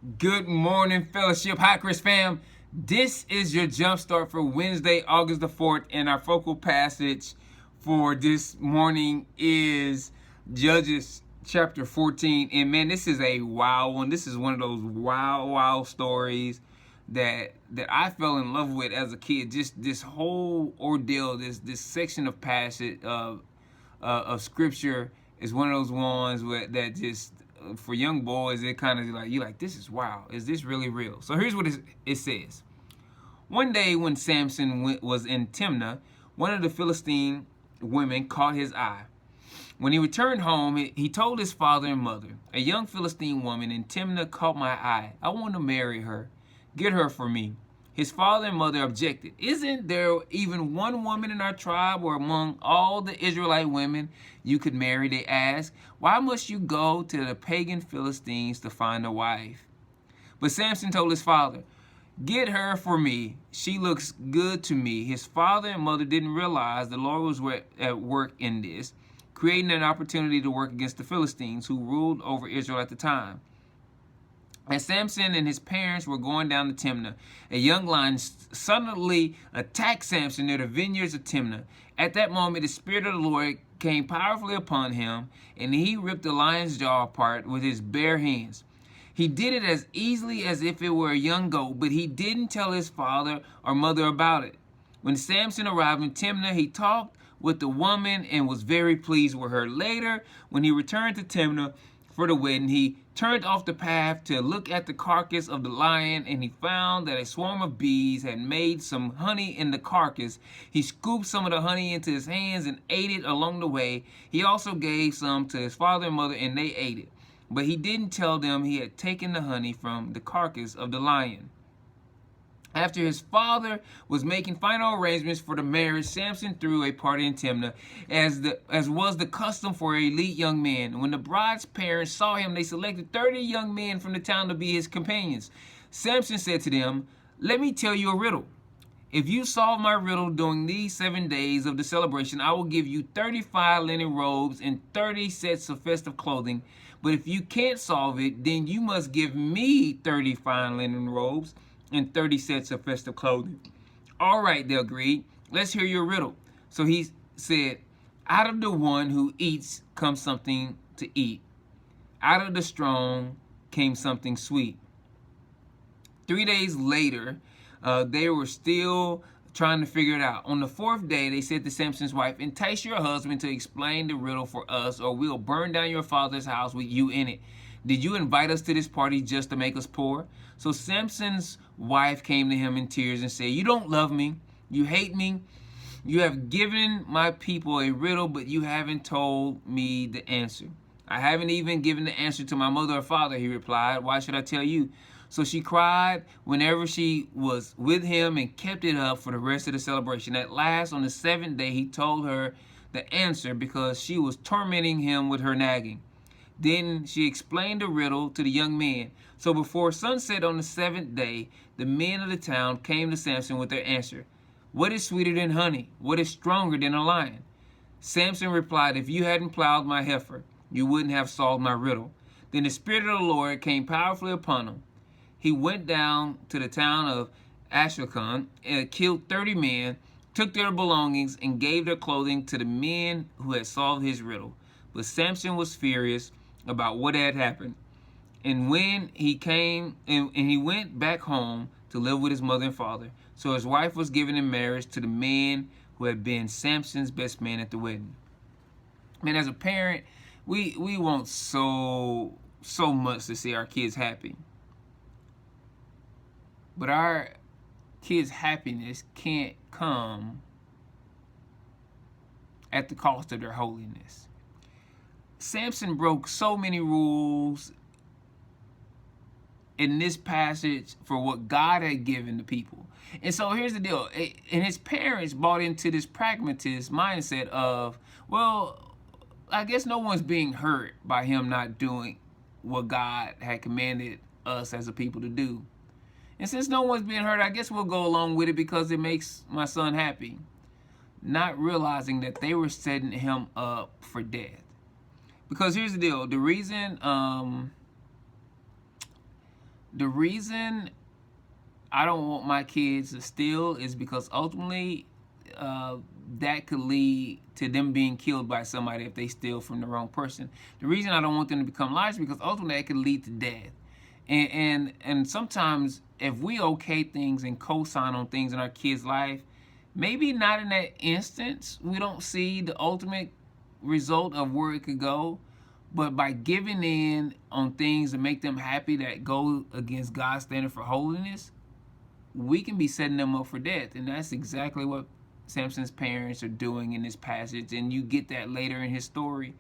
Good morning, fellowship. Hi-Crest fam. This is your Jumpstart for Wednesday, August the 4th, and our focal passage for this morning is Judges chapter 14. And man, this is a wow one. This is one of those wow stories that I fell in love with as a kid. Just this whole ordeal, this section of passage of scripture is one of those ones that just for young boys, it kind of like, you're like, this is wow. Is this really real? So here's what it says. One day when Samson was in Timnah, one of the Philistine women caught his eye. When he returned home, he told his father and mother, a young Philistine woman in Timnah caught my eye. I want to marry her. Get her for me. His father and mother objected. Isn't there even one woman in our tribe or among all the Israelite women you could marry, they asked. Why must you go to the pagan Philistines to find a wife? But Samson told his father, get her for me. She looks good to me. His father and mother didn't realize the Lord was at work in this, creating an opportunity to work against the Philistines who ruled over Israel at the time. As Samson and his parents were going down to Timnah, a young lion suddenly attacked Samson near the vineyards of Timnah. At that moment, the Spirit of the Lord came powerfully upon him, and he ripped the lion's jaw apart with his bare hands. He did it as easily as if it were a young goat, but he didn't tell his father or mother about it. When Samson arrived in Timnah, he talked with the woman and was very pleased with her. Later, when he returned to Timnah for the wedding, he turned off the path to look at the carcass of the lion, and he found that a swarm of bees had made some honey in the carcass. He scooped some of the honey into his hands and ate it along the way. He also gave some to his father and mother, and they ate it. But he didn't tell them he had taken the honey from the carcass of the lion. After his father was making final arrangements for the marriage, Samson threw a party in Timnah, as was the custom for elite young men. When the bride's parents saw him, they selected 30 young men from the town to be his companions. Samson said to them, let me tell you a riddle. If you solve my riddle during these 7 days of the celebration, I will give you 35 linen robes and 30 sets of festive clothing. But if you can't solve it, then you must give me 30 fine linen robes and 30 sets of festive clothing. All right, they agreed. Let's hear your riddle. So he said, out of the one who eats comes something to eat. Out of the strong came something sweet. 3 days later, they were still trying to figure it out. On the fourth day, they said to Samson's wife, entice your husband to explain the riddle for us, or we'll burn down your father's house with you in it. Did you invite us to this party just to make us poor? So Samson's wife came to him in tears and said, you don't love me. You hate me. You have given my people a riddle, but you haven't told me the answer. I haven't even given the answer to my mother or father, he replied. Why should I tell you? So she cried whenever she was with him and kept it up for the rest of the celebration. At last, on the 7th day, he told her the answer because she was tormenting him with her nagging. Then she explained the riddle to the young men. So before sunset on the 7th day, the men of the town came to Samson with their answer. What is sweeter than honey? What is stronger than a lion? Samson replied, if you hadn't plowed my heifer, you wouldn't have solved my riddle. Then the Spirit of the Lord came powerfully upon him. He went down to the town of Ashkelon and killed 30 men, took their belongings, and gave their clothing to the men who had solved his riddle. But Samson was furious about what had happened. And when he came and he went back home to live with his mother and father. So his wife was given in marriage to the man who had been Samson's best man at the wedding. Man, as a parent, we want so much to see our kids happy. But our kids' happiness can't come at the cost of their holiness. Samson broke so many rules in this passage for what God had given the people. And so here's the deal. And his parents bought into this pragmatist mindset of, well, I guess no one's being hurt by him not doing what God had commanded us as a people to do. And since no one's being hurt, I guess we'll go along with it because it makes my son happy. Not realizing that they were setting him up for death. Because here's the deal. The reason The reason I don't want my kids to steal is because ultimately that could lead to them being killed by somebody if they steal from the wrong person. The reason I don't want them to become liars is because ultimately that could lead to death. And sometimes if we okay things and co-sign on things in our kids' life, maybe not in that instance, we don't see the ultimate result of where it could go, but by giving in on things to make them happy that go against God's standard for holiness, we can be setting them up for death. And that's exactly what Samson's parents are doing in this passage, and you get that later in his story.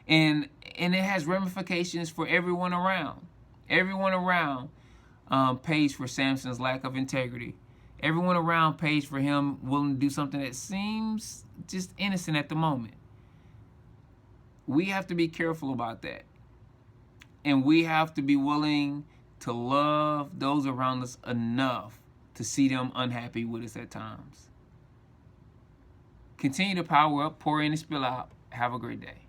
And it has ramifications for everyone around. Everyone around pays for Samson's lack of integrity. Everyone around pays for him willing to do something that seems just innocent at the moment. We have to be careful about that. And we have to be willing to love those around us enough to see them unhappy with us at times. Continue to power up, pour in and spill out. Have a great day.